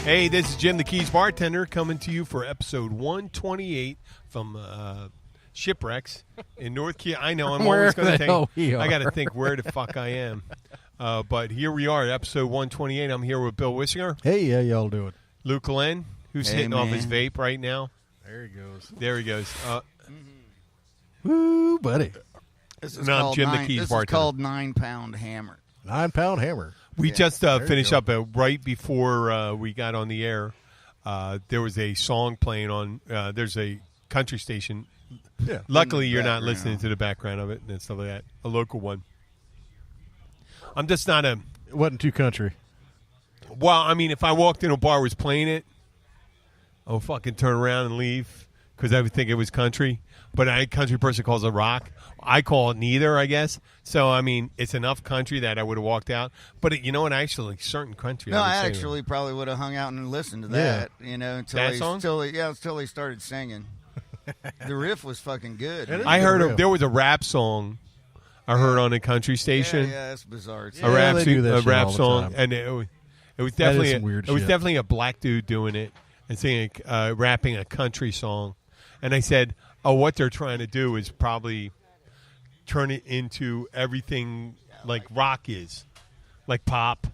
Hey, this is Jim the Keys bartender coming to you for episode 128 from Shipwrecks in North Carolina. I know I'm always going to think. I got to think where the fuck I am. But here we are, episode 128. I'm here with Bill Wissinger. Hey, how y'all doing? Luke Glenn, who's hitting off his vape right now. There he goes. There he goes. Woo, buddy. This is I'm Jim the Keys bartender. This is called 9-pound hammer. 9-pound hammer. We just finished up right before we got on the air. There was a song playing on. There's a country station. Yeah. Luckily, you're not listening to the background of it and stuff like that. A local one. I'm just not a. It wasn't too country. Well, I mean, if I walked in a bar was playing it, I would fucking turn around and leave because I would think it was country. But a country person calls it rock. I call it neither, I guess. So, I mean, it's enough country that I would have walked out. But, you know what, actually, certain country. No, I actually probably would have hung out and listened to that, you know, until they started singing. The riff was fucking good. I heard there was a rap song I heard on a country station. Yeah, that's bizarre. A rap song. And it was definitely a black dude doing it and singing, rapping a country song. And I said, oh, what they're trying to do is probably turn it into everything like rock is, like pop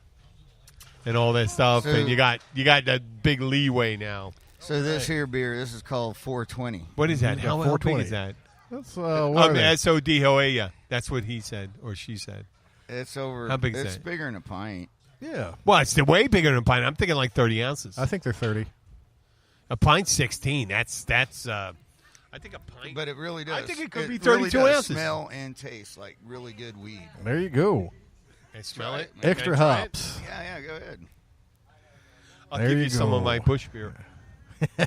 and all that stuff. So, and you got that big leeway now. So this here beer, this is called 420. What is that? How big is that? That's S-O-D-O-A. That's what he said or she said. It's over. How big is It's that? bigger than a pint. Yeah. Well, it's way bigger than a pint. I'm thinking like 30 ounces. I think they're 30. A pint's 16. That's I think a pint. But it really does. I think it could be 32 really ounces. Smell and taste like really good weed. There you go. I smell it. Extra hops. Yeah, go ahead. I'll give you some of my bush beer.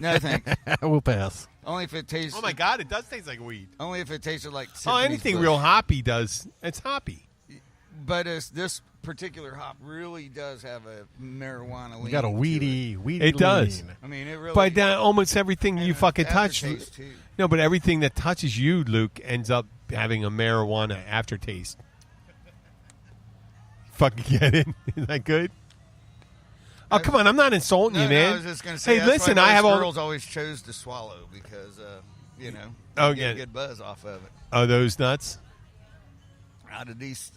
No, thanks. We'll pass. Only if it tastes. Oh my God, it does taste like weed. Only if it tasted like. Anything bush. real hoppy does. It's hoppy. But this particular hop really does have a marijuana lean. You got a weedy. It does. I mean, it really. But almost everything you fucking touch. Too. No, but everything that touches you, Luke, ends up having a marijuana aftertaste. Fucking get it? Is that good? Oh, come on. I'm not insulting you, man. No, I was just going to say, hey, listen, I have girls always chose to swallow because, you get a good buzz off of it. Oh, those nuts? Out of this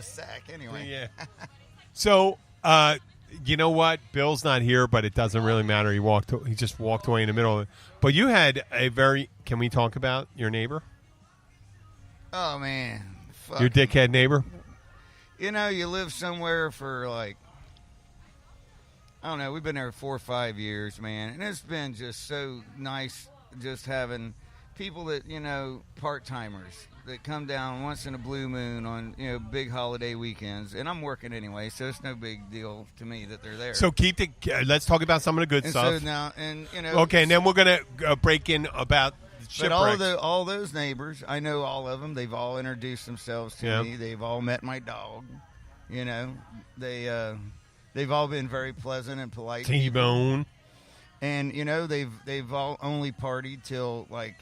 sack, anyway. Yeah. So, you know what? Bill's not here, but it doesn't really matter. He just walked away in the middle of it. But you had a very. Can we talk about your neighbor? Oh man, fuck. Your dickhead neighbor. You know, you live somewhere for like. I don't know. We've been there 4 or 5 years, man, and it's been just so nice, just having people that part timers that come down once in a blue moon on big holiday weekends, and I'm working anyway, so it's no big deal to me that they're there. So let's talk about some of the good stuff. So now, okay, and then we're gonna break in about shipwrecks. But all those neighbors, I know all of them. They've all introduced themselves to me. They've all met my dog. They've all been very pleasant and polite. T-bone. And they've all only partied till like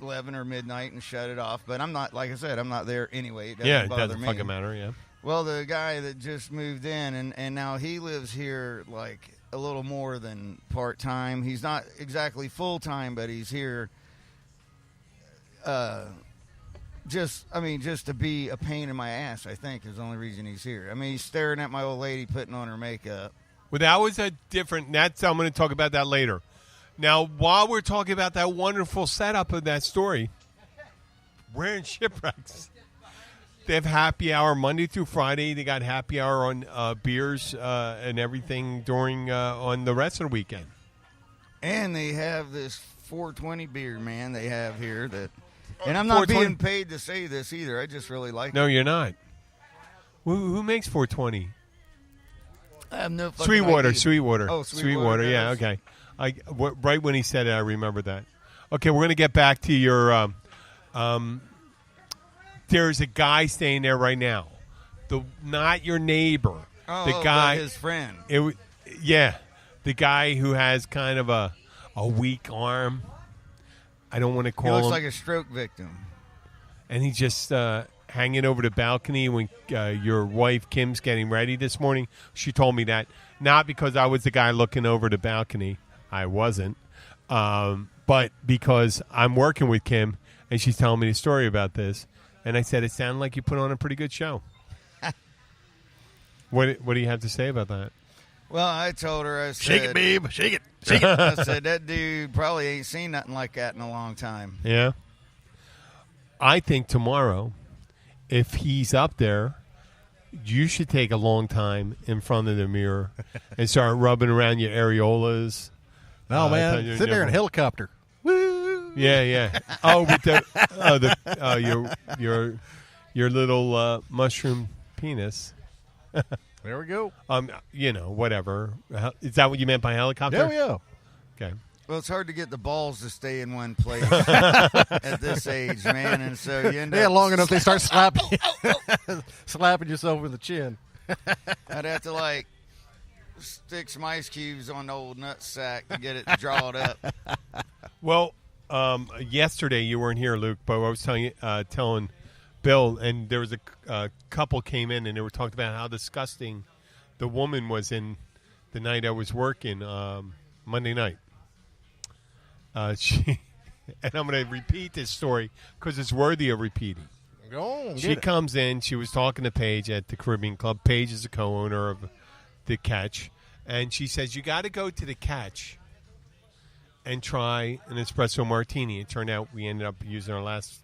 11 or midnight and shut it off. But I'm not, like I said, I'm not there anyway. It doesn't bother me. Fucking matter. Yeah. Well, the guy that just moved in and now he lives here like a little more than part time. He's not exactly full time, but he's here. Just to be a pain in my ass, I think, is the only reason he's here. I mean, he's staring at my old lady putting on her makeup. Well, that was I'm going to talk about that later. Now, while we're talking about that wonderful setup of that story, we're in Shipwrecks. They have happy hour Monday through Friday. They got happy hour on beers and everything during on the rest of the weekend. And they have this 420 beer, man, they have here that... And I'm not being paid to say this either. I just really like it. No, you're not. Who makes 420? I have no fucking Sweetwater. idea. Sweetwater. Oh, Sweetwater. Yeah, okay. Right when he said it, I remember that. Okay, we're going to get back to your... there's a guy staying there right now. Not your neighbor. Oh, the guy, his friend. The guy who has kind of a weak arm. I don't want to call him. He looks like a stroke victim. And he just hanging over the balcony when your wife Kim's getting ready this morning? She told me that. Not because I was the guy looking over the balcony. I wasn't. But because I'm working with Kim, and she's telling me the story about this. And I said, it sounded like you put on a pretty good show. What do you have to say about that? Well, I told her, I said... Shake it, babe. Shake it. Shake it. I said, that dude probably ain't seen nothing like that in a long time. Yeah. I think tomorrow, if he's up there, you should take a long time in front of the mirror and start rubbing around your areolas. No, man. Sit there in a helicopter. Woo! Yeah. Oh, with your little mushroom penis. There we go. Whatever. Is that what you meant by helicopter? Yeah. Okay. Well, it's hard to get the balls to stay in one place at this age, man, and so you end up... Yeah, long enough they start slapping slapping yourself in the chin. I'd have to, stick some ice cubes on the old nut sack to get it drawn up. Well, yesterday you weren't here, Luke, but I was telling Bill, and there was a couple came in, and they were talking about how disgusting the woman was in the night I was working, Monday night. And I'm going to repeat this story because it's worthy of repeating. She comes in. She was talking to Paige at the Caribbean Club. Paige is a co-owner of the Catch, and she says, you got to go to the Catch and try an espresso martini. It turned out we ended up using our last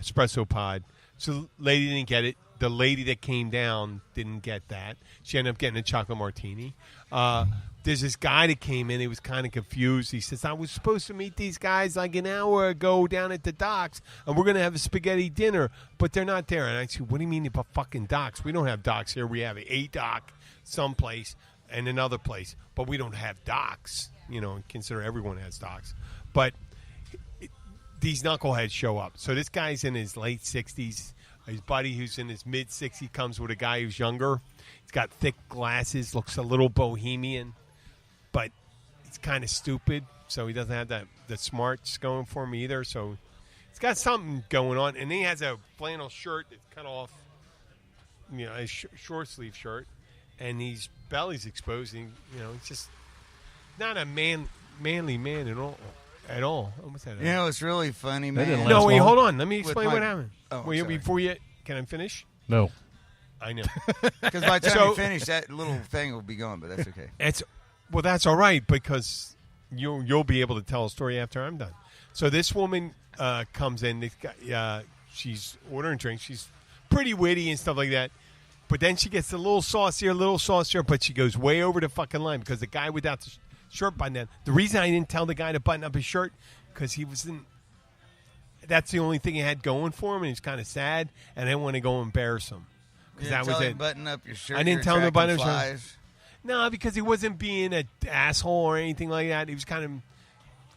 espresso pod. So the lady didn't get it. The lady that came down didn't get that. She ended up getting a chocolate martini. There's this guy that came in. He was kind of confused. He says, I was supposed to meet these guys like an hour ago down at the docks, and we're going to have a spaghetti dinner, but they're not there. And I said, what do you mean about fucking docks? We don't have docks here. We have a dock someplace and another place, but we don't have docks. Consider everyone has docks. But these knuckleheads show up. So this guy's in his late 60s. His buddy who's in his mid-60s comes with a guy who's younger. He's got thick glasses, looks a little bohemian, but he's kind of stupid, so he doesn't have the smarts going for him either. So he's got something going on, and he has a flannel shirt that's cut off, a short-sleeve shirt, and his belly's exposed. And, it's just not a manly man at all. What's that? It's really funny, man. No, wait, hold on. Let me explain what happened. Oh, before you, can I finish? No. I know. Because by the time you finish, that little thing will be gone, but that's okay. That's all right, because you'll be able to tell a story after I'm done. So this woman comes in. She's ordering drinks. She's pretty witty and stuff like that. But then she gets a little saucier, but she goes way over the fucking line because the guy without the shirt button down. The reason I didn't tell the guy to button up his shirt because he was in. That's the only thing he had going for him, and he's kind of sad, and I didn't want to go embarrass him. You didn't tell him button up your shirt. I didn't tell him to button up his shirt. No, because he wasn't being an asshole or anything like that. He was kind of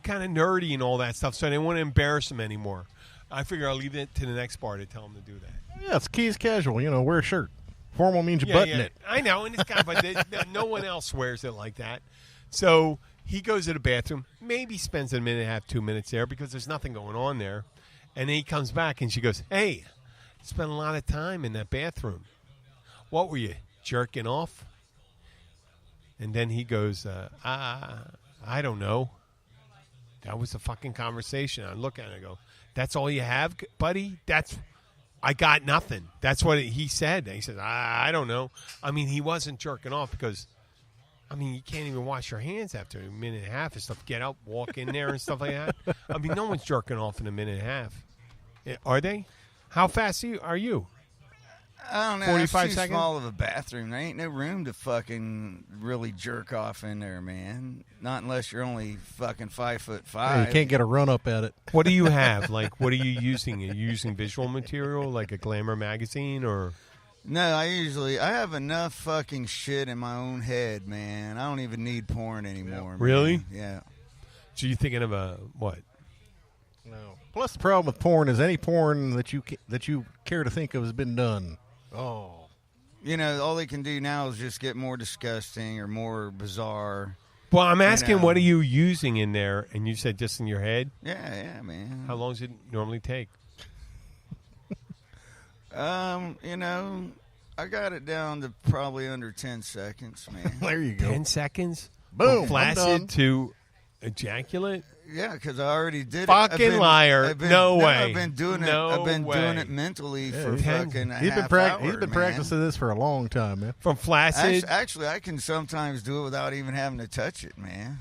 nerdy and all that stuff, so I didn't want to embarrass him anymore. I figure I'll leave it to the next bar to tell him to do that. Yeah, it's keys casual. Wear a shirt. Formal means you button it. I know, and it's but no one else wears it like that. So he goes to the bathroom, maybe spends a minute and a half, 2 minutes there because there's nothing going on there. And then he comes back and she goes, hey, spent a lot of time in that bathroom. What were you, jerking off? And then he goes, I don't know. That was a fucking conversation. I look at it and I go, that's all you have, buddy? I got nothing. That's what he said. And he says, I don't know. I mean, he wasn't jerking off because, you can't even wash your hands after a minute and a half and stuff. Get up, walk in there and stuff like that. No one's jerking off in a minute and a half. Are they? How fast are you? I don't know. 45 it's too seconds? small of a bathroom. There ain't no room to fucking really jerk off in there, man. Not unless you're only fucking 5'5". Yeah, you can't get a run up at it. What do you have? What are you using? Are you using visual material like a Glamour magazine or? No, I have enough fucking shit in my own head, man. I don't even need porn anymore. Man. Really? Yeah. So you thinking of a what? No. Plus, the problem with porn is any porn that you care to think of has been done. Oh. All they can do now is just get more disgusting or more bizarre. Well, I'm asking, what are you using in there? And you said just in your head? Yeah, man. How long does it normally take? You know, I got it down to probably under 10 seconds, man. There you go. 10 seconds? Boom. From flaccid to ejaculate? Yeah, because I already did fucking it. liar. No way. I've been doing it. I've been doing it mentally for fucking He's been practicing this for a long time, man. From flaccid? Actually, I can sometimes do it without even having to touch it, man.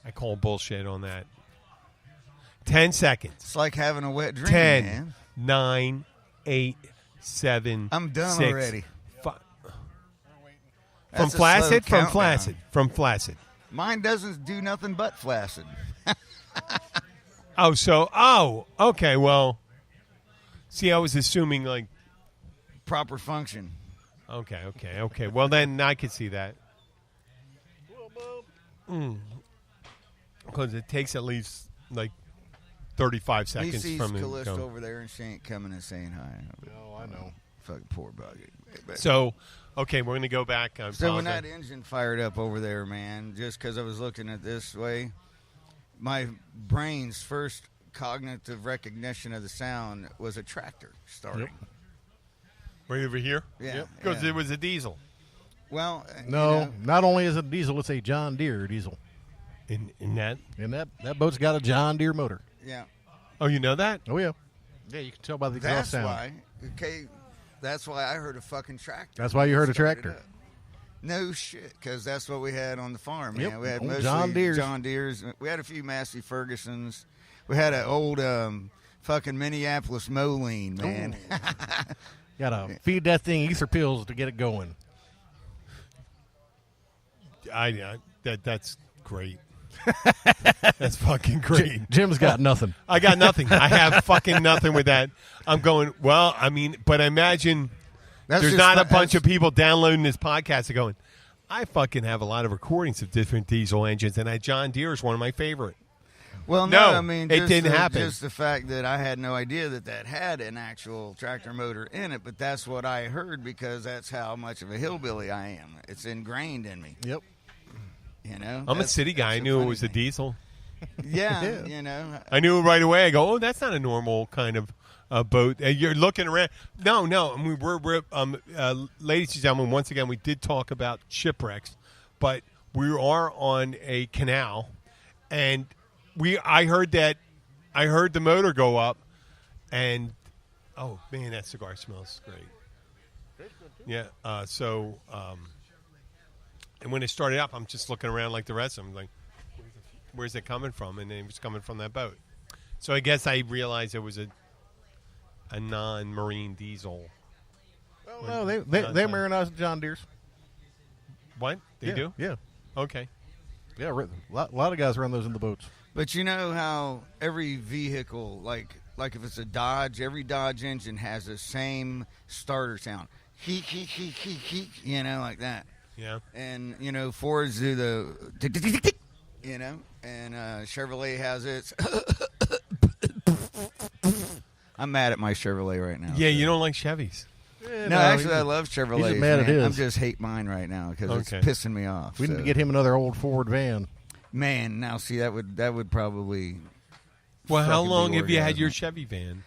I call bullshit on that. 10 seconds. It's like having a wet dream, 10, man. 9, 8, 7. I'm done 6, already. 5. That's From flaccid? a slow From flaccid. From flaccid. Mine doesn't do nothing but flaccid. Okay, well, see, I was assuming, like, proper function. Okay. Well, then I could see that. Because it takes at least, like, 35 He seconds sees from Callisto over there and she ain't coming and saying hi. No, I know. Fucking poor buggy. So, okay, we're going to go back. So when that engine fired up over there, man, just because I was looking at this way, my brain's first cognitive recognition of the sound was a tractor starting. Yep. Right over here? Yeah. Because it was a diesel. Well, no, not only is it a diesel, it's a John Deere diesel. In that? And that boat's got a John Deere motor. Yeah. Oh, you know that? Oh, yeah. Yeah, you can tell by the exhaust sound. Why. Okay, that's why I heard a fucking tractor. That's why you heard a tractor. No shit, because that's what we had on the farm, man. Yep. We had mostly John Deere's. We had a few Massey Fergusons. We had an old fucking Minneapolis Moline, man. Got to feed that thing ether pills to get it going. That's great. That's fucking great. Jim's got nothing. I got nothing. I have fucking nothing with that. I'm going, well, I mean, but I imagine there's not a bunch of people downloading this podcast and going, I fucking have a lot of recordings of different diesel engines, and John Deere is one of my favorite. Well, no, I mean, it didn't happen. Just the fact that I had no idea that had an actual tractor motor in it, but that's what I heard because that's how much of a hillbilly I am. It's ingrained in me. Yep. You know, I'm a city guy. I knew it was a diesel. Yeah, you know. I knew it right away. I go, oh, that's not a normal kind of boat. And you're looking around. No. I mean, we're ladies and gentlemen, once again, we did talk about shipwrecks, but we are on a canal, and I heard the motor go up, and oh man, that cigar smells great. Yeah. And when it started up, I'm just looking around like the rest of them, like, where's it coming from? And it was coming from that boat. So I guess I realized it was a non-marine diesel. Well, no, they marinize John Deere's. What? They do? Yeah. Okay. Yeah, a lot of guys run those in the boats. But you know how every vehicle, like if it's a Dodge, every Dodge engine has the same starter sound. He, you know, like that. Yeah. And, you know, Fords do the, you know, and Chevrolet has its. I'm mad at my Chevrolet right now. Yeah, you don't like Chevys. Yeah, no, actually, I love Chevrolet. He's mad at his. I'm just hate mine right now because it's pissing me off. We need to get him another old Ford van. Man, now see that would probably. Well, how long have you had your Chevy van?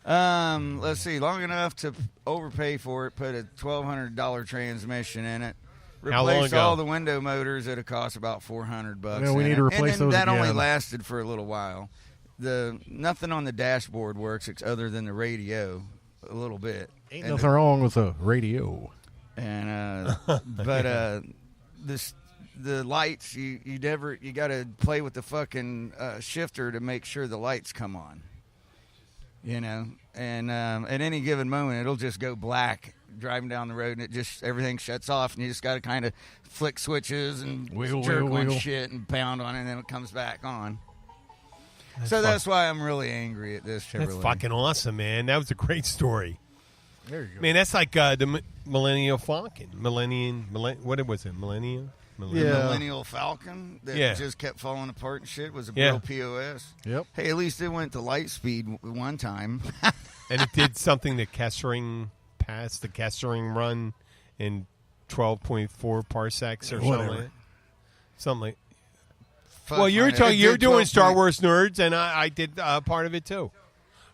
Let's see, long enough to overpay for it. Put a $1,200 transmission in it. Replace all the window motors. It'll cost about $400. Well, we need to replace those. That only lasted for a little while. Nothing on the dashboard works other than the radio, a little bit. Ain't nothing wrong with a radio. And but the lights you got to play with the fucking shifter to make sure the lights come on. You know, and at any given moment it'll just go black driving down the road, and everything shuts off, and you just got to kind of flick switches and jerk on shit and pound on it, and then it comes back on. That's why I'm really angry at this Chevrolet. That's fucking awesome, man. That was a great story. There you go. Man, that's like the Millennial Falcon. What was it? Millennium? Millennial Falcon that just kept falling apart and shit was a real POS. Yep. Hey, at least it went to light speed one time. And it did something that Kessering passed the Kessering run in 12.4 parsecs or something like. Well, you're doing Star Wars Nerds, and I did part of it too.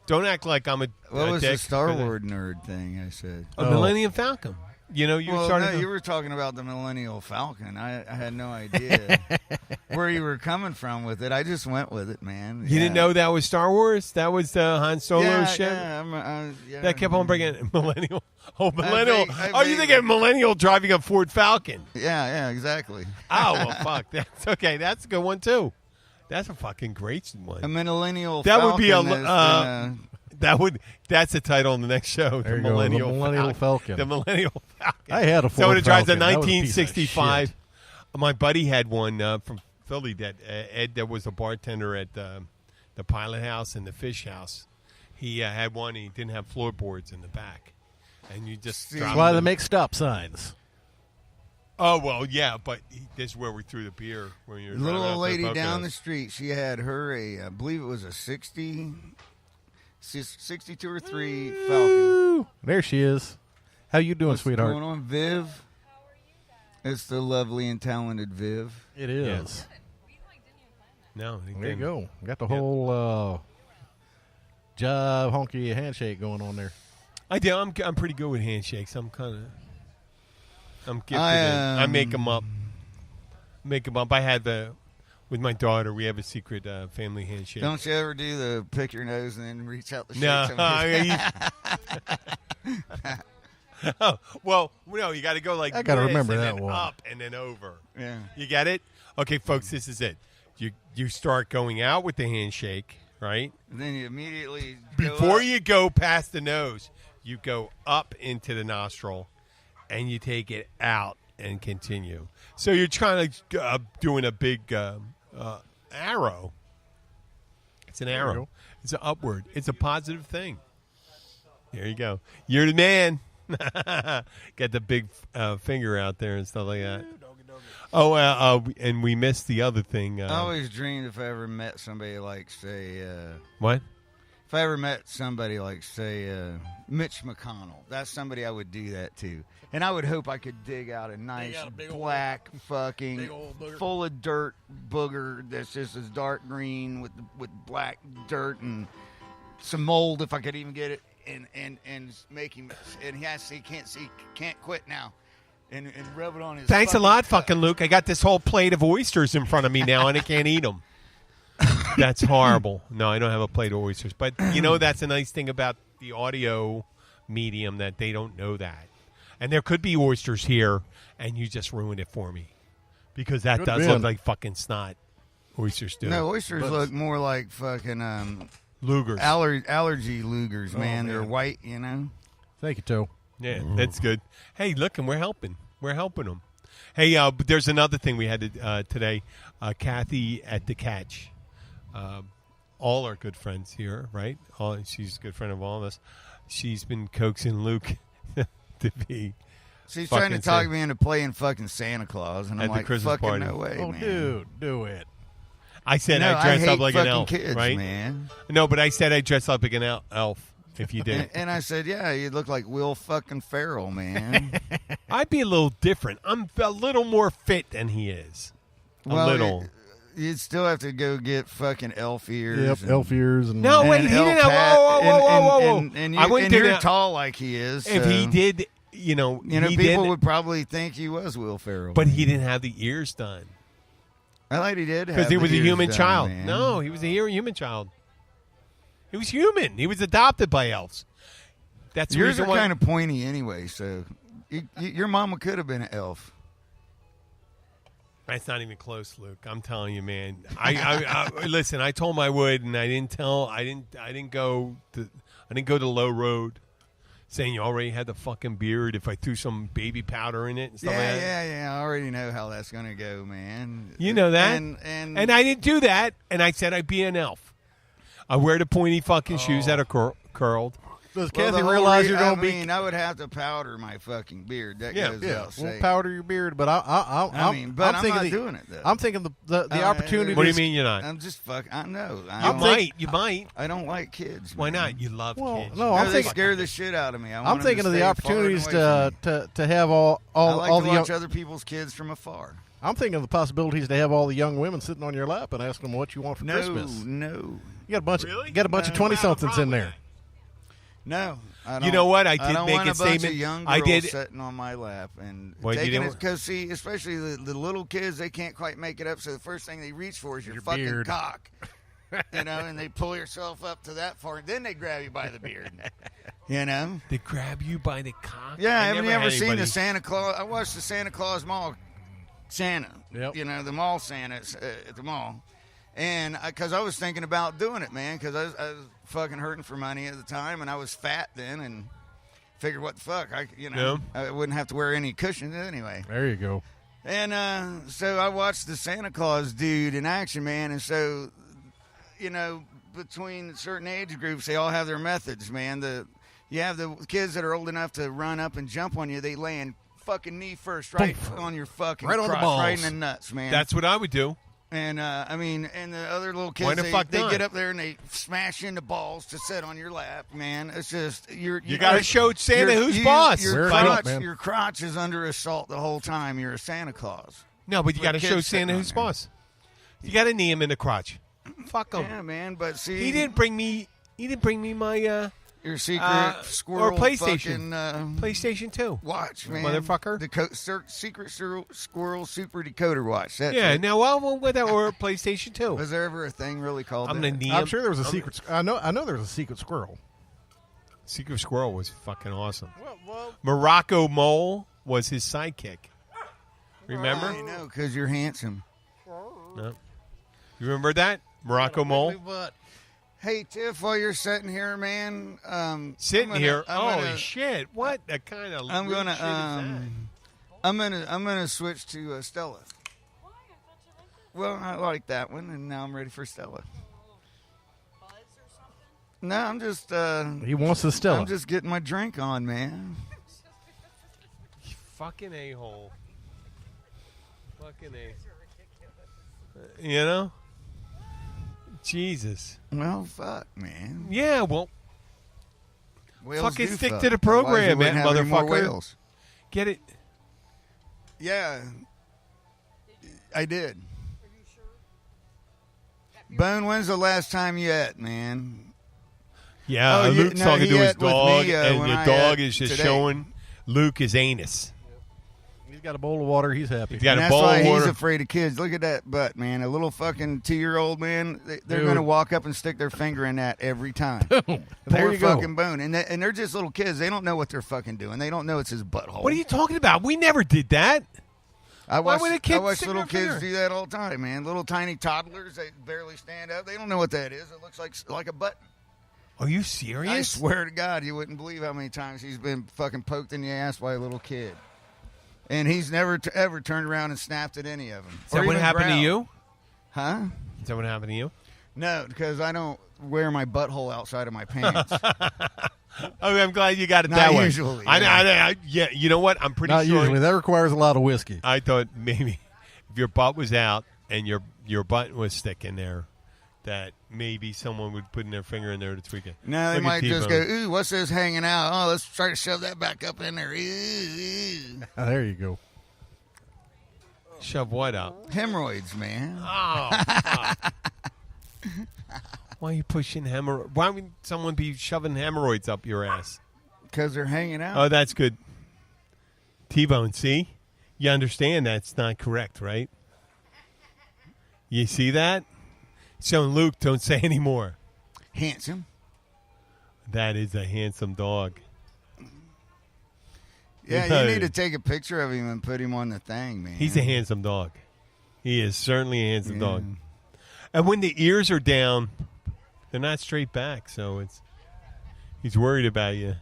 Don't act like I'm a. What was dick the Star Wars nerd thing I said? A Millennium Falcon. You know, you were talking about the Millennial Falcon. I had no idea where you were coming from with it. I just went with it, man. You didn't know that was Star Wars? That was Han Solo shit? Yeah, that kept on bringing Millennial. Oh, Millennial. You think of Millennial driving a Ford Falcon. Yeah, exactly. Oh, well, fuck. That's okay. That's a good one, too. That's a fucking great one. A Millennial that Falcon. Would be that's the title on the next show. The Millennial Falcon. The Millennial Falcon. I had a Ford Falcon. So it drives a Falcon. 1965. My buddy had one from Philly. Ed, that was a bartender at the Pilot House and the Fish House. He had one. He didn't have floorboards in the back, and you just. That's why they make stop signs. Oh, well, yeah, but this is where we threw the beer. When you're little old lady down the street, she had her I believe it was a 62 or 3 Falcon. There she is. How you doing, sweetheart? What's going on, Viv? It's the lovely and talented Viv. It is. No, there you go. Got the whole jive honky handshake going on there. I do. I'm pretty good with handshakes. I'm gifted. I make them up. I had with my daughter. We have a secret family handshake. Don't you ever do the pick your nose and then reach out to shake Oh, well, no, you got to go like I got to remember that one. Up and then over. Yeah. You get it? Okay, folks, this is it. You start going out with the handshake, right? And then you immediately before you go past the nose, you go up into the nostril. And you take it out and continue. So you're trying to doing a big arrow. It's an arrow. It's an upward. It's a positive thing. There you go. You're the man. Get the big finger out there and stuff like that. Oh, and we missed the other thing. I always dreamed if I ever met somebody like, say... what? If I ever met somebody like, say, Mitch McConnell, that's somebody I would do that to. And I would hope I could dig out a nice black fucking full of dirt booger that's just as dark green with black dirt and some mold if I could even get it and make him, and he can't quit now. And rub it on his. Thanks a lot, fucking Luke. I got this whole plate of oysters in front of me now, and I can't eat them. That's horrible. No, I don't have a plate of oysters. But, that's a nice thing about the audio medium that they don't know that. And there could be oysters here, and you just ruined it for me. Because that does look like fucking snot. Oysters do. No, oysters look more like fucking... Lugers. Allergy Lugers, man. They're white, Thank you, Toe. Yeah, that's good. Hey, look, and we're helping. We're helping them. Hey, but there's another thing we had today. Kathy at the Catch. All our good friends here, right? She's a good friend of all of us. She's been coaxing Luke to be. She's trying to talk me into playing fucking Santa Claus, and I'm like, fucking party. No way, man. Dude, do it. I said I dress up like an elf, kids, right? Man. No, but I said I dress up like an elf if you did. And I said, yeah, you'd look like Will fucking Ferrell, man. I'd be a little different. I'm a little more fit than he is. A little. You'd still have to go get fucking elf ears. Yep, elf ears. And, no, wait, he didn't have. Whoa. And you're tall like he is. If he did, people would probably think he was Will Ferrell. But he didn't have the ears done. I thought he did. Because he was a human child. Man. No, he was a human child. He was human. He was adopted by elves. That's yours are kind of pointy anyway. So your mama could have been an elf. That's not even close, Luke. I'm telling you, man. I listen. I told him I would, and I didn't go to Low Road, saying you already had the fucking beard. If I threw some baby powder in it and stuff like that. Yeah. I already know how that's gonna go, man. You know that, and I didn't do that. And I said I'd be an elf. I wear the pointy fucking shoes that are curled. Does Kathy realize you're going to be... I would have to powder my fucking beard. That goes without saying. We'll powder your beard, but I'm not doing it, though. I'm thinking the opportunity... What do you mean you're not? I'm just fucking... I know. You might. I don't like kids. Why not? You love kids. No, they scare the shit out of me. I'm thinking of the opportunities to have all the watch other people's kids from afar. I'm thinking of the possibilities to have all the young women sitting on your lap and ask them what you want for Christmas. No. You got a bunch. You got a bunch of 20-somethings in there. No, I don't. You know what? I did don't make want a bunch statement. Of young I girls did sitting on my lap and What, taking you it because see, especially the little kids, they can't quite make it up. So the first thing they reach for is your fucking beard. cock, and they pull yourself up to that far, and then they grab you by the beard. They grab you by the cock. Yeah, I haven't you never ever had seen anybody- the Santa Claus? I watched the Santa Claus Mall Santa. Yep. The mall Santa at the mall. And because I was thinking about doing it, man, because I was fucking hurting for money at the time, and I was fat then, and figured, what the fuck, I wouldn't have to wear any cushions anyway. There you go. And so I watched the Santa Claus dude in action, man, and so, between certain age groups, they all have their methods, man. You have the kids that are old enough to run up and jump on you, they land fucking knee first right on your fucking right on the crotch, balls. right in the nuts, man. That's what I would do. And and the other little Why kids, the fuck they not? get up there and they smash into balls to sit on your lap, man. It's just you got to show Santa who's boss. Your crotch is under assault the whole time. You're a Santa Claus. No, but you got to show kids Santa sitting who's on there. boss. You got to knee him in the crotch. Fuck him. Yeah, man. But see, He didn't bring me my your secret squirrel or PlayStation. fucking, PlayStation 2. watch, man, Motherfucker. Secret squirrel super decoder watch. That's Yeah, it. now well, with that or PlayStation 2. Was there ever a thing really called I'm that? gonna knee I'm him. sure there was a secret. I know there was a secret squirrel. Secret Squirrel was fucking awesome. Well, Morocco Mole was his sidekick. Remember? I know, because you're handsome. No. You remember that? Morocco Mole? Hey, Tiff, while you're sitting here, man, Sitting here? I'm Holy shit. What the kind of I'm weird gonna shit is that? I'm gonna switch to Stella. Well, I like that one, and now I'm ready for Stella. No, I'm just he wants the Stella. I'm just getting my drink on, man. Fucking a-hole. Fucking a. Jesus. Well, fuck, man. Yeah, well, Whales fucking do stick fuck. to the Otherwise we program, wouldn't have any more motherfucker. whales. get it? Yeah, I did. Bone, when's the last time you ate, man? Yeah, Oh, Luke's talking he to his ate with dog, me, and when the I dog ate is just today. showing Luke his anus. He's got a bowl of water. He's happy. He's got And a that's bowl why of he's water. afraid of kids. Look at that butt, man. A little fucking 2-year-old man. They're Dude. going to walk up and stick their finger in that every time. There Poor you go. fucking Bone. And they're just little kids. They don't know what they're fucking doing. They don't know it's his butthole. What are you talking about? We never did that. I Why watch, would a kid I watch stick little their kids finger? do that all the time, man. Little tiny toddlers, they barely stand up. They don't know what that is. It looks like a button. Are you I serious? swear to God, you wouldn't believe how many times he's been fucking poked in the ass by a little kid. And he's never ever turned around and snapped at any of them. Is that what happened to you? Huh? Is that what happened to you? No, because I don't wear my butthole outside of my pants. Oh, I'm glad you got it Not that way. usually, Yeah, you know what? I'm pretty Not sure. usually. That requires a lot of whiskey. I thought maybe if your butt was out and your butt was sticking there, that maybe someone would put in their finger in there to tweak it. No, they Look at might just go, T-Bone. ooh, what's this hanging out? Oh, let's try to shove that back up in there. Ooh. There you go. Shove what up? Hemorrhoids, man. Oh, fuck. Why are you pushing hemorrhoids? Why would someone be shoving hemorrhoids up your ass? Because they're hanging out. Oh, that's good. T-Bone, see? You understand that's not correct, right? You see that? So, Luke, don't say any more. Handsome. That is a handsome dog. Yeah, No. you need to take a picture of him and put him on the thing, man. He's a handsome dog. He is certainly a handsome Yeah. dog. And when the ears are down, they're not straight back, so he's worried about you.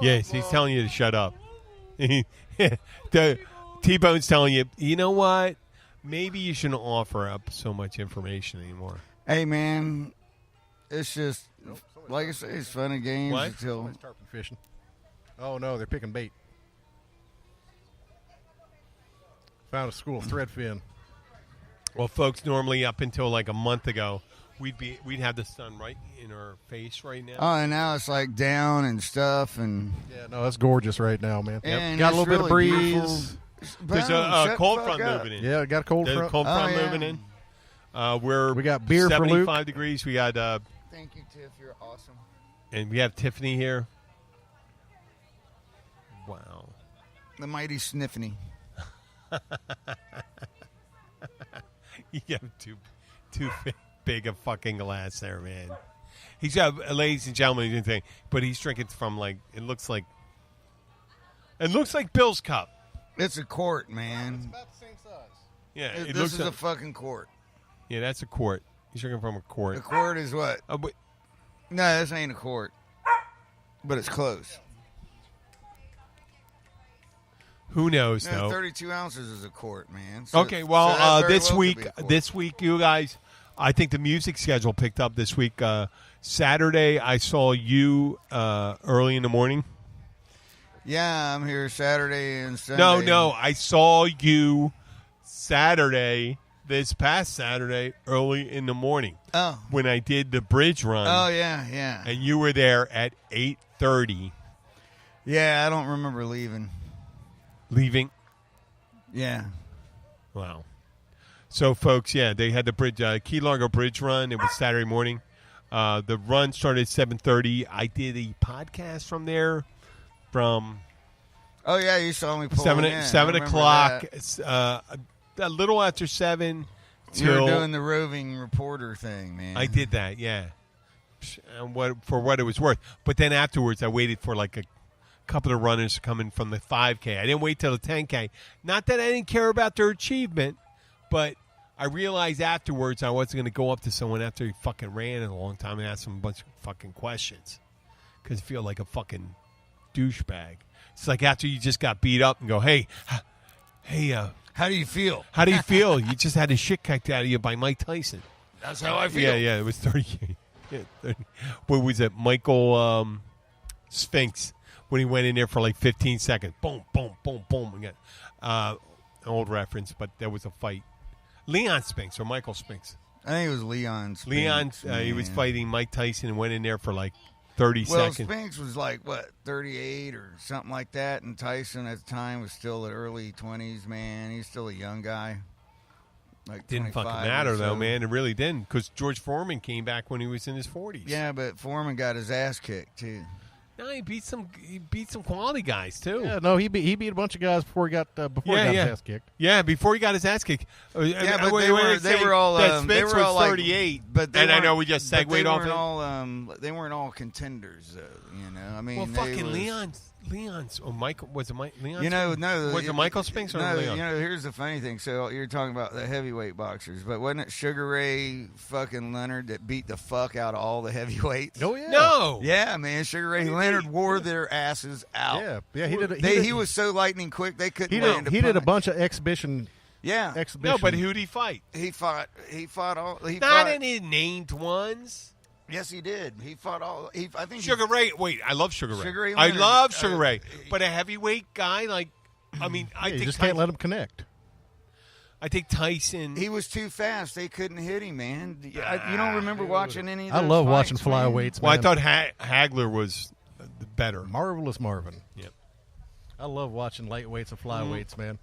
Yes, he's telling you to shut up. The T-Bone's telling you, you know what? Maybe you shouldn't offer up so much information anymore. Hey, man, it's just, like I say, it's fun and games What? until... Somebody's tarpon fishing. Oh, no, they're picking bait. Found a school of threadfin. Well, folks, normally up until like a month ago, we'd have the sun right in our face right now. Oh, and now it's like down and stuff, and... Yeah, no, that's gorgeous right now, man. and Got a it's little bit of really breeze. beautiful. There's Boom, a shut cold the front fuck up. moving in. Yeah, got a cold There's a front. cold front Oh, yeah. moving in. We got beer for Luke. 75 degrees. We got. Thank you, Tiff. You're awesome. And we have Tiffany here. Wow. The mighty Sniffany. You have too big a fucking glass there, man. He's got, ladies and gentlemen, he didn't think, but he's drinking from it looks like Bill's cup. It's a quart, man. It's about the same size. Yeah, this is a fucking quart. Yeah, that's a quart. He's drinking from a quart. A quart is what? No, this ain't a quart, but it's close. Who knows? No, though. 32 ounces is a quart, man. Okay, well, this week, you guys, I think the music schedule picked up this week. Saturday, I saw you early in the morning. Yeah, I'm here Saturday and Sunday. No, I saw you Saturday, this past Saturday, early in the morning. Oh. When I did the bridge run. Oh, yeah. And you were there at 8:30. Yeah, I don't remember leaving. Leaving? Yeah. Wow. So, folks, they had the bridge, Key Largo Bridge run. It was Saturday morning. The run started at 7:30. I did a podcast from there from... Oh, yeah, you saw me pull 7 o'clock, a little after 7 till... You were doing the roving reporter thing, man. I did that, yeah. For what it was worth. But then afterwards, I waited for a couple of runners coming from the 5K. I didn't wait till the 10K. Not that I didn't care about their achievement, but I realized afterwards I wasn't going to go up to someone after he fucking ran in a long time and ask him a bunch of fucking questions because I feel like a fucking douchebag. It's like after you just got beat up and go, hey, how do you feel? How do you feel? You just had the shit kicked out of you by Mike Tyson. That's how I feel. Yeah, it was 30. Yeah, 30. What was it? Michael Spinks. When he went in there for 15 seconds. Boom, boom, boom, boom. Again. An old reference, but there was a fight. Leon Spinks or Michael Spinks? I think it was Leon Spinks. Leon, he was fighting Mike Tyson and went in there for 30 seconds. Well, Spinks was 38 or something like that, and Tyson at the time was still at early 20s, man. He's still a young guy. Didn't fucking matter, though, man. It really didn't, because George Foreman came back when he was in his 40s. Yeah, but Foreman got his ass kicked, too. No, he beat some quality guys too. Yeah, no, he beat a bunch of guys before he got his ass kicked. Yeah, before he got his ass kicked. Yeah, but they were all Spence was 38. But I know we just segued off it. They weren't all contenders, though. You know, I mean, well, fucking Leon's or Michael was it Mike? Leon? No. Was it Michael Spinks or Leon? Here's the funny thing. So you're talking about the heavyweight boxers, but wasn't it Sugar Ray fucking Leonard that beat the fuck out of all the heavyweights? Oh yeah. No. Yeah, man. Sugar Ray Leonard wore their asses out. Yeah. He was so lightning quick they couldn't. He did a bunch of exhibition. Yeah. Exhibition. No, but who'd he fight? He fought all. Not any named ones. Yes, he did. He fought all. I think Sugar Ray. Wait, I love Sugar Ray. Sugar Ray I Leonard. love Sugar Ray, but a heavyweight guy I think you just can't let him connect. I think Tyson. He was too fast. They couldn't hit him, man. You don't remember watching any of those I love fights, watching flyweights. Well, I thought Hagler was better. Marvelous Marvin. Yep. I love watching lightweights and flyweights, man.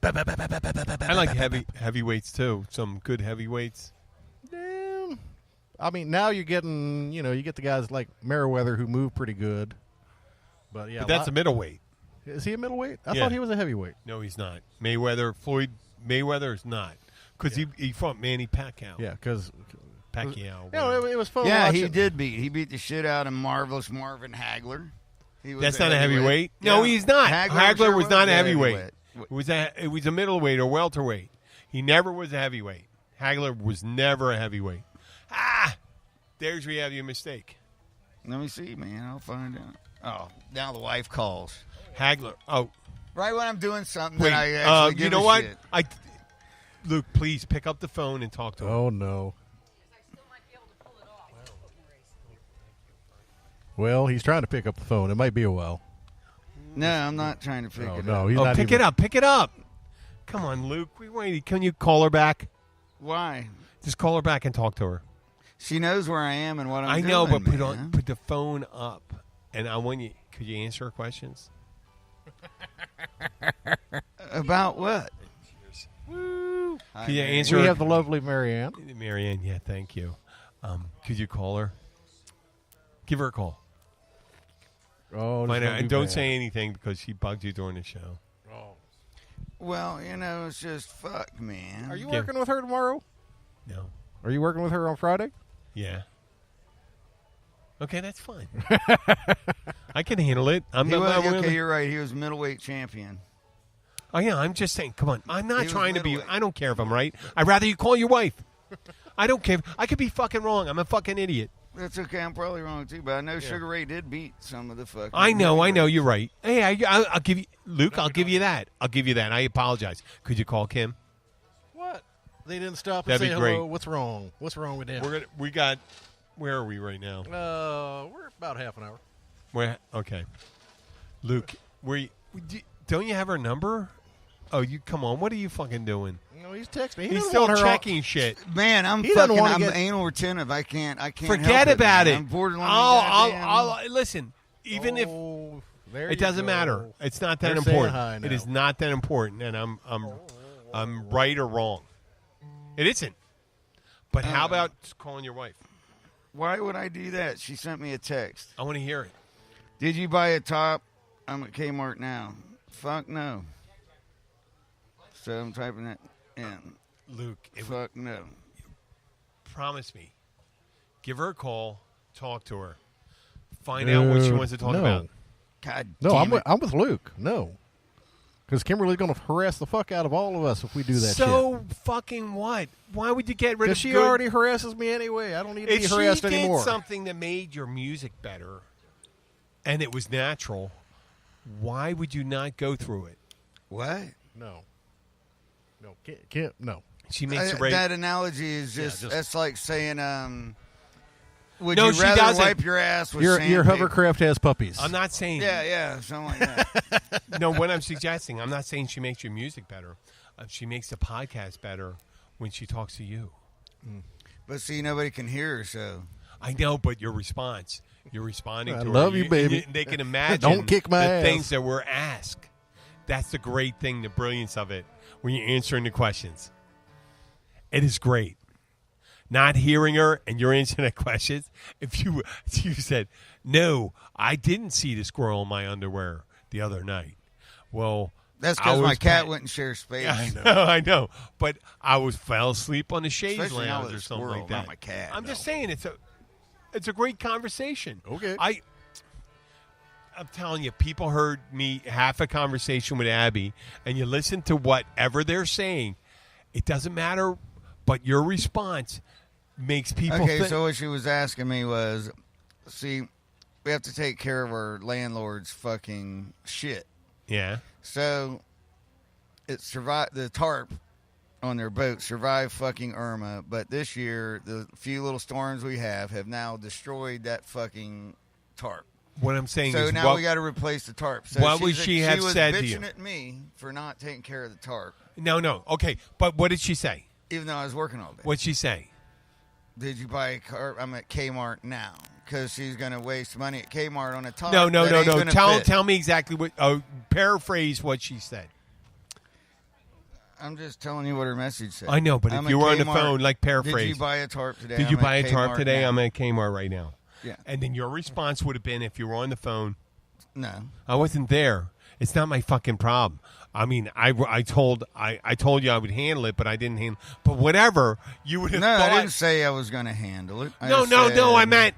I like heavyweights too. Some good heavyweights. I mean, now you're getting, you get the guys like Merriweather who move pretty good. But that's a middleweight. Is he a middleweight? I thought he was a heavyweight. No, he's not. Floyd Mayweather is not. Because he fought Manny Pacquiao. Yeah, because Pacquiao. It was fun. Yeah, watching. He beat the shit out of Marvelous Marvin Hagler. That's not a heavyweight. No, he's not. Hagler was not a heavyweight. It was a middleweight or welterweight. He never was a heavyweight. Hagler was never a heavyweight. There's where you have your mistake. Let me see, man. I'll find out. Oh, now the wife calls. Hagler. Oh. Right when I'm doing something Wait, that I actually give you know a what? shit. Luke, please pick up the phone and talk to him. Oh, no. Well, he's trying to pick up the phone. It might be a while. No, I'm not trying to pick it up. No, he's not pick it up. Pick it up. Come on, Luke. We waited. Can you call her back? Why? Just call her back and talk to her. She knows where I am and what I'm doing. I know, but put the phone up, and I want you. Could you answer her questions? About what? Woo. Can you answer? We have the lovely Marianne. Marianne, yeah, thank you. Could you call her? Give her a call. Oh, and don't say anything because she bugged you during the show. Oh. Well, it's just fuck, man. Are you working with her tomorrow? No. Are you working with her on Friday? Yeah. Okay, that's fine. I can handle it. You're right. He was middleweight champion. Oh, yeah, I'm just saying, come on. I'm not trying to be, I don't care if I'm right. I'd rather you call your wife. I don't care. I could be fucking wrong. I'm a fucking idiot. That's okay. I'm probably wrong, too, but I know Sugar Ray did beat some of the fucking... I know. You're right. Hey, I'll give you... Luke, I'll give you that. I apologize. Could you call Kim? What? They didn't stop and say hello. What's wrong? What's wrong with them? Where are we right now? We're about half an hour. Okay. Luke, don't you have her number? Oh, come on. What are you fucking doing? No, he's texting. He's still checking shit. Man, I'm anal retentive. I can't forget about it. I'm borderline. I'll listen. Even if it doesn't matter. It's not that important. It is not that important, and I'm right or wrong. It isn't. But how about calling your wife? Why would I do that? She sent me a text. I want to hear it. Did you buy a top? I'm at Kmart now. Fuck no. So I'm typing it in. Luke. Fuck no. Promise me. Give her a call. Talk to her. Find out what she wants to talk about. God no, damn it. I'm with Luke. No. Because Kimberly's going to harass the fuck out of all of us if we do that shit. So fucking what? Why would you get rid of she already harasses me anyway. I don't need to be harassed anymore. If she did something that made your music better and it was natural, why would you not go through it? What? No. No. Can't. No. She makes that analogy is that's like saying, would no, you rather wipe your ass with sandpaper? Your hovercraft has puppies. I'm not saying. Yeah, something like that. No, what I'm suggesting, I'm not saying she makes your music better. She makes the podcast better when she talks to you. But see, nobody can hear her, so. I know, but your response. You're responding to her. I love you, baby. They can imagine Don't kick my ass. Things that were asked. That's the great thing, the brilliance of it, when you're answering the questions. It is great. Not hearing her and you're answering the questions. If you said, no, I didn't see the squirrel in my underwear the other night. Well, that's because my cat wouldn't share space. Yeah, I know. But I fell asleep on the chaise lounge or something like that. Not my cat. I'm just saying it's a great conversation. Okay. I'm telling you, people heard me half a conversation with Abby, and you listen to whatever they're saying. It doesn't matter, but your response makes people think. So what she was asking me was, see, we have to take care of our landlord's fucking shit. Yeah. So it survived. The tarp on their boat survived fucking Irma, but this year the few little storms we have now destroyed that fucking tarp. What I'm saying is, now we got to replace the tarp. So what would she have said to you? She was bitching at me for not taking care of the tarp. No. Okay, but what did she say? Even though I was working all day. What'd she say? Did you buy a car? I'm at Kmart now because she's going to waste money at Kmart on a tarp. No. Tell me exactly what. Paraphrase what she said. I'm just telling you what her message said. I know, but if you were on the phone, like paraphrase. Did you buy a tarp today? Did you buy a tarp today? I'm at Kmart right now. Yeah. And then your response would have been, if you were on the phone, no, I wasn't there. It's not my fucking problem. I mean, I told you I would handle it, but I didn't handle it. But whatever, you would have thought. I didn't say I was going to handle it. No, I meant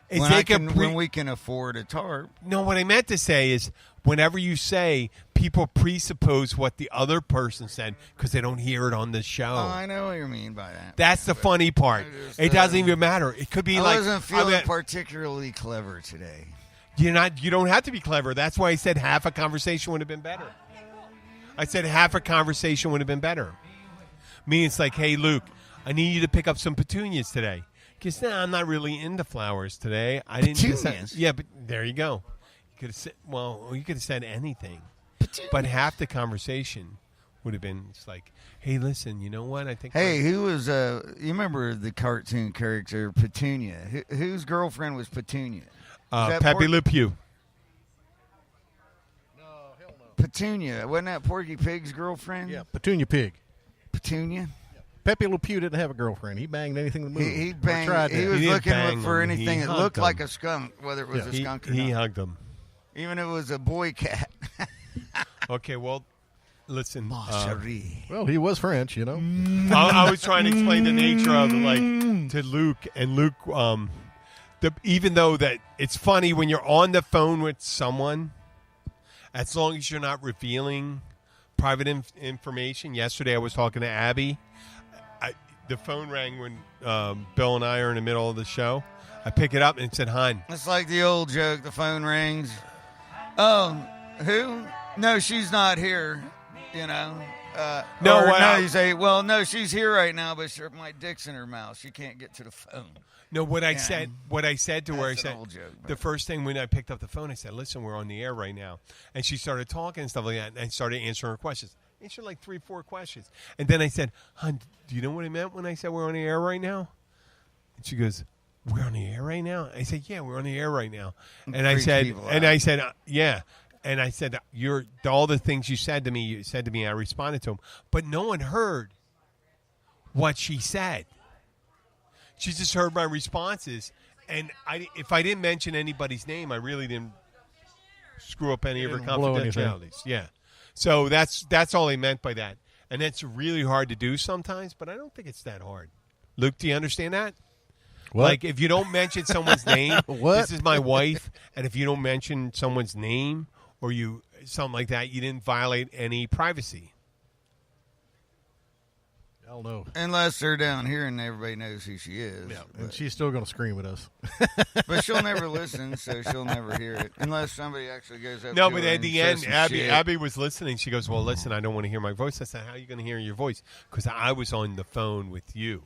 when we can afford a tarp. No, what I meant to say is whenever you say, people presuppose what the other person said because they don't hear it on the show. Oh, I know what you mean by that. That's the funny part. It doesn't even matter. It could be I wasn't feeling particularly clever today. You don't have to be clever. That's why I said half a conversation would have been better. I said half a conversation would have been better. Meaning it's like, hey, Luke, I need you to pick up some petunias today. Because I'm not really into flowers today. I didn't. Petunias? Yeah, but there you go. You could have said anything. But half the conversation would have been it's like, hey, listen, you know what? I think. Hey, who was you remember the cartoon character Petunia? Whose girlfriend was Petunia? Pepe Le Pew. No, hell no. Petunia. Wasn't that Porky Pig's girlfriend? Yeah, Petunia Pig. Petunia? Pepe Le Pew didn't have a girlfriend. He banged anything that moved. He banged. Tried He to. was He didn't looking for bang him. anything He that looked hugged like him. a skunk, whether it was a skunk or He not. hugged him. Even if it was a boy cat. Okay, well, listen. Well, he was French, you know. I was trying to explain the nature of it, like, to Luke, and Luke, even though that it's funny when you're on the phone with someone, as long as you're not revealing private information. Yesterday I was talking to Abby. The phone rang when Bill and I are in the middle of the show. I pick it up and it said, "Hon." It's like the old joke. The phone rings. Oh, who? No, she's not here. You know. You say, well, no, she's here right now, but my dick's in her mouth. She can't get to the phone. No, what I said to her, I said, old joke, the first thing when I picked up the phone, I said, "Listen, we're on the air right now," and she started talking and stuff like that, and I started answering her questions. Answered like 3-4 questions, and then I said, "Hon, do you know what I meant when I said we're on the air right now?" And she goes, "We're on the air right now?" I said, "Yeah, we're on the air right now." And I said, "Yeah." And I said, all the things you said to me, I responded to them. But no one heard what she said. She just heard my responses. And if I didn't mention anybody's name, I really didn't screw up any of her confidentialities. Yeah. So that's all I meant by that. And that's really hard to do sometimes, but I don't think it's that hard. Luke, do you understand that? What? Like, if you don't mention someone's name, What? This is my wife, and if you don't mention someone's name or something like that, you didn't violate any privacy. Hell no. Unless they're down here and everybody knows who she is. Yeah, and she's still going to scream at us. But she'll never listen, so she'll never hear it. Unless somebody actually goes up No, to but her at and the says end, some shit. Abby was listening. She goes, "Well, listen, I don't want to hear my voice." I said, "How are you going to hear your voice?" Because I was on the phone with you.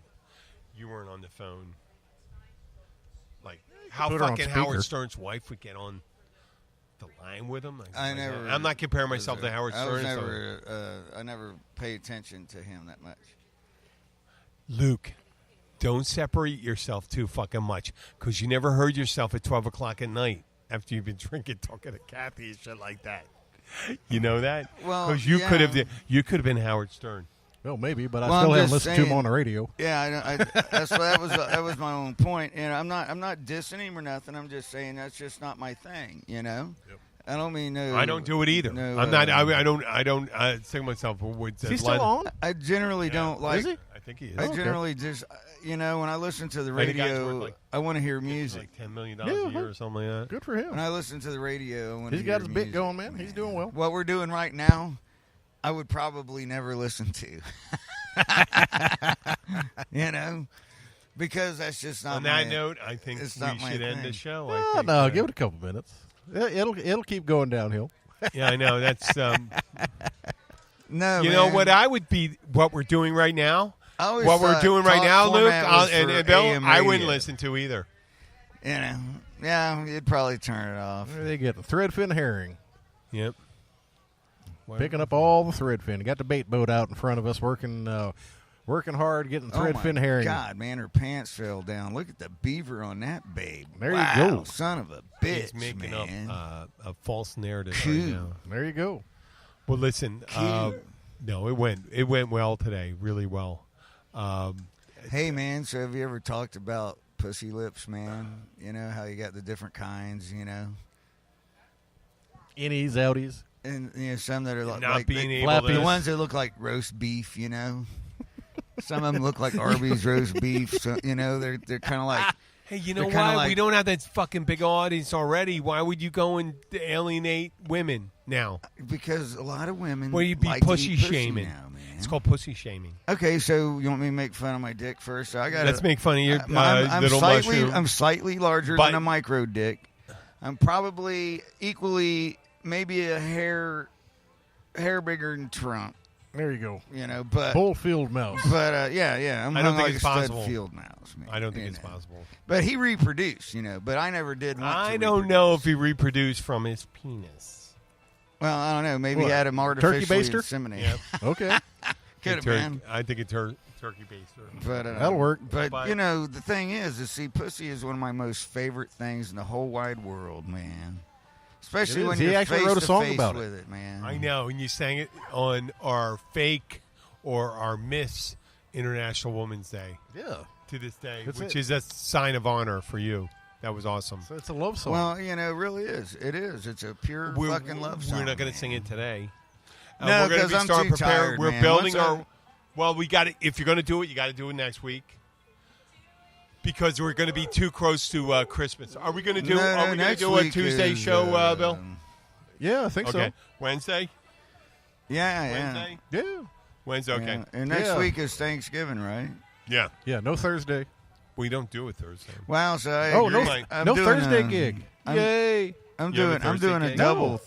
You weren't on the phone. Like, how put her on fucking speaker. Howard Stern's wife would get on the line with him. I'm not comparing myself to Howard Stern. I never pay attention to him that much. Luke, don't separate yourself too fucking much, because you never heard yourself at 12 o'clock at night after you've been drinking, talking to Kathy and shit like that. You know that? Well, because you yeah. could have been Howard Stern. Well, maybe, but I Well, still I'm haven't just listened to him saying- on the radio. Yeah, that was my own point. And I'm not dissing him or nothing. I'm just saying that's just not my thing. You know. Yep. I don't mean no. I don't do it either. No, I'm not. I don't. I think myself. Is he still on? I generally don't like. Is he? I think he is. I Okay. generally just, when I listen to the I think the guy's radio, worth, like, I want to hear music. Like $10 million Yeah, a year or something like that. Good for him. When I listen to the radio, I want to He's hear got his bit music, going, man. He's doing well. What we're doing right now, I would probably never listen to. Because that's just not On that note, I think we it's not my should end the thing. show. No, give it a couple minutes. It'll keep going downhill. Yeah, I know. That's No, you man. know what we're doing right now. I always What we're thought doing right talk now, Luke, format was and for Bill, AM I wouldn't radio. listen to either. Yeah, you'd probably turn it off. There they get the threadfin herring. Yep. Picking up all the threadfin. Got the bait boat out in front of us, working hard, getting threadfin herring. God, man, her pants fell down. Look at the beaver on that babe. There you Wow, go. Son of a bitch, He's making man. up a false narrative Cool. right now. There you go. Well, listen. No, it went well today, really well. Hey, man, so have you ever talked about pussy lips, man? You know, how you got the different kinds, Innies, outies. And, some that are Not being able flappy. the to. ones that look like roast beef, Some of them look like Arby's roast beef. So, they're kind of like. Hey, you know They're kinda why? like- We don't have that fucking big audience already. Why would you go and alienate women now? Because a lot of women. Well, you'd be like to pussy eat shaming. now, man. It's called pussy shaming. Okay, so you want me to make fun of my dick first? So I got. Let's make fun of your I'm little slightly, mushroom. I'm slightly larger But- than a micro dick. I'm probably equally, maybe a hair bigger than Trump. There you go. But Full field mouse. But yeah, I'm I don't hung think like it's a stud possible. field mouse. Man, I don't think it's possible. But he reproduced, But I never did. Want I to don't reproduce. know if he reproduced from his penis. Well, I don't know. Maybe What, he had him turkey artificially baster? inseminated. Yep. Okay. Could have been. I think it's turkey baster. But That'll work. But But- the thing is, see, pussy is one of my most favorite things in the whole wide world, man. Especially It is. when He you're actually face wrote a to song face about it. with it, man. I know, and you sang it on our fake or our Miss International Women's Day. Yeah. To this day, which is a sign of honor for you. That was awesome. So it's a love song. Well, it really is. It is. It's a pure fucking love song. We're not going to sing it today. No, because I'm too tired, We're man. building our... Well, we got to... If you're going to do it, you got to do it next week. Because we're going to be too close to Christmas. Are we going to do? Are we going to do a Tuesday show, Bill? Yeah, I think so. Wednesday. Yeah, Wednesday. Yeah. Wednesday. Okay. Yeah. And next week is Thanksgiving, right? Yeah. Yeah. No Thursday. We don't do it Thursday. Wow. So no Thursday gig. Yay! I'm doing a double.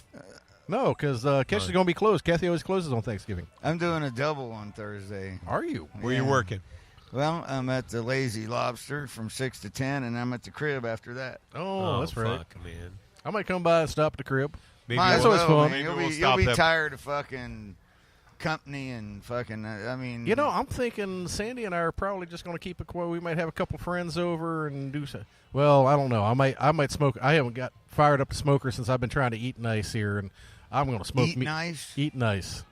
No, because Catch is going to be closed. Kathy always closes on Thanksgiving. I'm doing a double on Thursday. Are you? Where are you working? Well, I'm at the Lazy Lobster from 6 to 10, and I'm at the crib after that. Oh, that's right. Fuck, man. I might come by and stop at the crib. Maybe that's always fun. You'll be tired of fucking company and fucking. I mean, I'm thinking Sandy and I are probably just going to keep it quiet. We might have a couple friends over and do so. Well, I don't know. I might smoke. I haven't got fired up to smoker since I've been trying to eat nice here, and I'm going to smoke. Eat nice. Eat nice.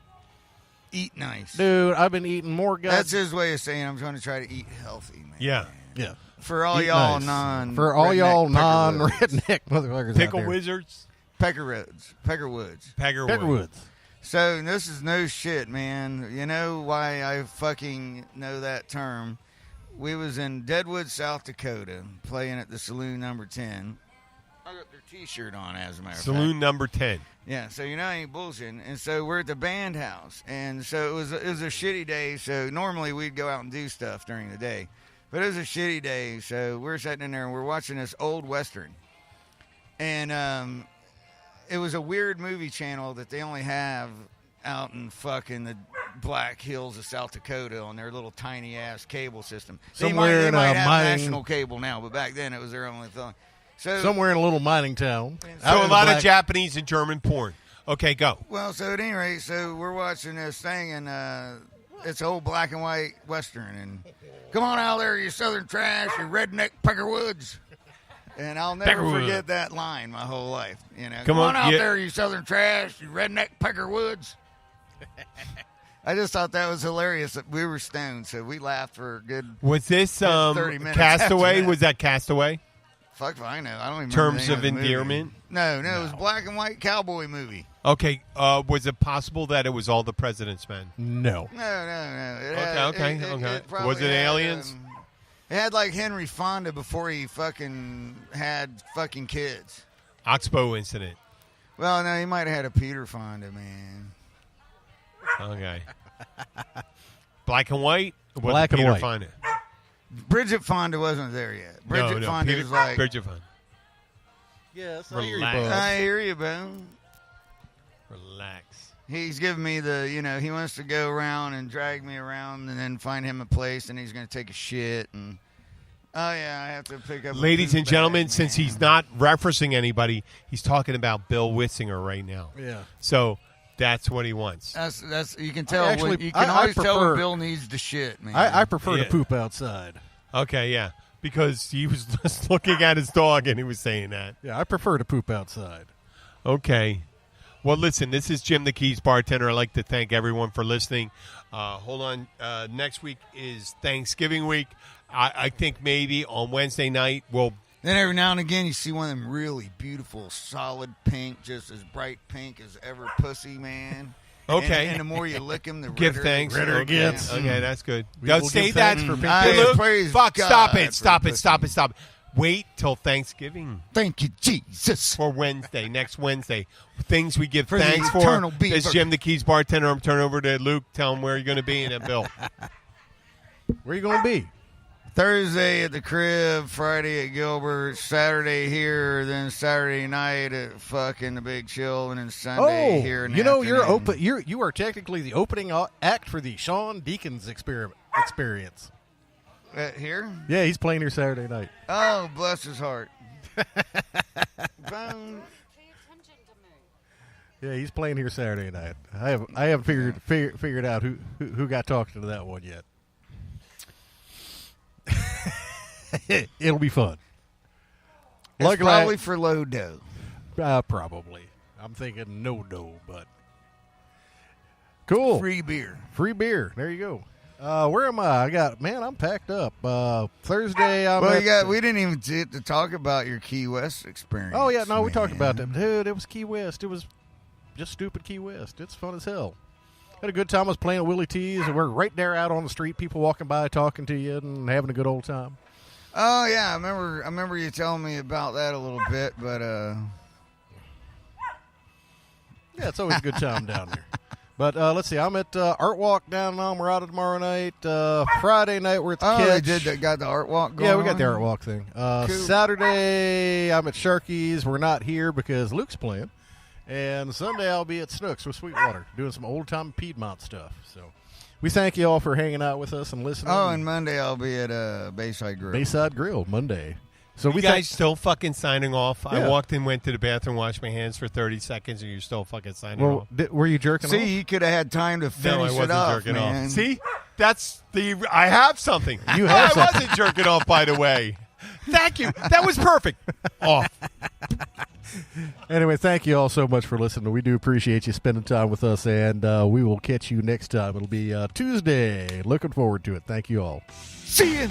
Eat nice, dude. I've been eating more. That's his way of saying I'm trying to try to eat healthy, man. Yeah. For all y'all non redneck motherfuckers, pickle wizards, Peckerwoods. So this is no shit, man. You know why I fucking know that term? We was in Deadwood, South Dakota, playing at the Saloon Number 10. I got their T-shirt on, as a matter of fact. Saloon Number 10. Yeah, so I ain't bullshitting. And so we're at the band house, and so it was a shitty day. So normally we'd go out and do stuff during the day, but it was a shitty day. So we're sitting in there and we're watching this old Western, and it was a weird movie channel that they only have out in fucking the Black Hills of South Dakota on their little tiny ass cable system. They might have national cable now, but back then it was their only thing. So, somewhere in a little mining town. So a lot of Japanese and German porn. Okay, go. Well, so at any rate, so we're watching this thing, and it's old black and white Western. And come on out there, you southern trash, you redneck Peckerwoods. And I'll never forget that line my whole life. Come on out there, you southern trash, you redneck Peckerwoods. I just thought that was hilarious. We were stoned, so we laughed for a good. Was this 30 minutes Castaway? Was that Castaway? Fuck if I know. I don't even Terms of endearment? No, it was a black and white cowboy movie. Okay, was it possible that it was All the President's Men? No. No. Okay. Was it Aliens? It had like Henry Fonda before he fucking had fucking kids. Oxbow incident. Well, no, he might have had a Peter Fonda, man. Okay. Black and white? Black and white. Fonda? Bridget Fonda wasn't there yet. Bridget Fonda was like... Bridget Fonda. Yes, I hear you, Bo. Relax. He's giving me the, he wants to go around and drag me around and then find him a place, and he's going to take a shit. And oh, yeah, I have to pick up Ladies and gentlemen, since he's not referencing anybody, he's talking about Bill Wissinger right now. Yeah. So... That's what he wants. That's you can tell. You can always tell when Bill needs the shit, man. I prefer to poop outside. Okay, yeah, because he was just looking at his dog and he was saying that. Yeah, I prefer to poop outside. Okay. Well, listen, this is Jim the Keys Bartender. I'd like to thank everyone for listening. Hold on. Next week is Thanksgiving week. I think maybe on Wednesday night we'll... Then every now and again, you see one of them really beautiful, solid pink, just as bright pink as ever pussy, man. Okay. And the more you lick him, the give thanks. Redder gets. Okay, that's good. Don't say that. For Fuck, stop it. Wait till Thanksgiving. Thank you, Jesus. For Wednesday, next Wednesday. Things we give thanks for. It's Jim the Keys Bartender. I'm turning over to Luke. Tell him where you're going to be, and then Bill. Where you going to be? Thursday at the crib, Friday at Gilbert, Saturday here, then Saturday night at fucking the Big Chill, and then Sunday here. You're open. You are technically the opening act for the Sean Deakins experience. Here? Yeah, he's playing here Saturday night. Oh, bless his heart. Yeah, he's playing here Saturday night. I haven't figured out who got talked to that one yet. It'll be fun. It's probably for low dough. Probably. I'm thinking no dough, but cool. Free beer. Free beer. There you go. Where am I? I'm packed up. Thursday, we didn't even get to talk about your Key West experience. Oh, yeah, no, we talked about that. Dude, it was Key West. It was just stupid Key West. It's fun as hell. Had a good time. I was playing at Willie T's, and we're right there out on the street, people walking by talking to you and having a good old time. Oh, yeah, I remember you telling me about that a little bit, but... Yeah, it's always a good time down there. But let's see, I'm at Art Walk down in Almirada tomorrow night. Friday night, we're at the Kitch. They got the Art Walk going on? Yeah, we got the Art Walk thing. Cool. Saturday, I'm at Sharky's. We're not here because Luke's playing. And Sunday, I'll be at Snooks with Sweetwater doing some old-time Piedmont stuff. So we thank you all for hanging out with us and listening. Oh, and Monday, I'll be at Bayside Grill. Bayside Grill, Monday. So you guys still fucking signing off? Yeah. I walked in, went to the bathroom, washed my hands for 30 seconds, and you're still fucking signing off. Were you jerking off? See, you could have had time to finish it off, jerking off. See? That's I have something. You have something. I wasn't jerking off, by the way. Thank you. That was perfect. Off. Anyway, thank you all so much for listening. We do appreciate you spending time with us, and we will catch you next time. It'll be Tuesday. Looking forward to it. Thank you all. See you.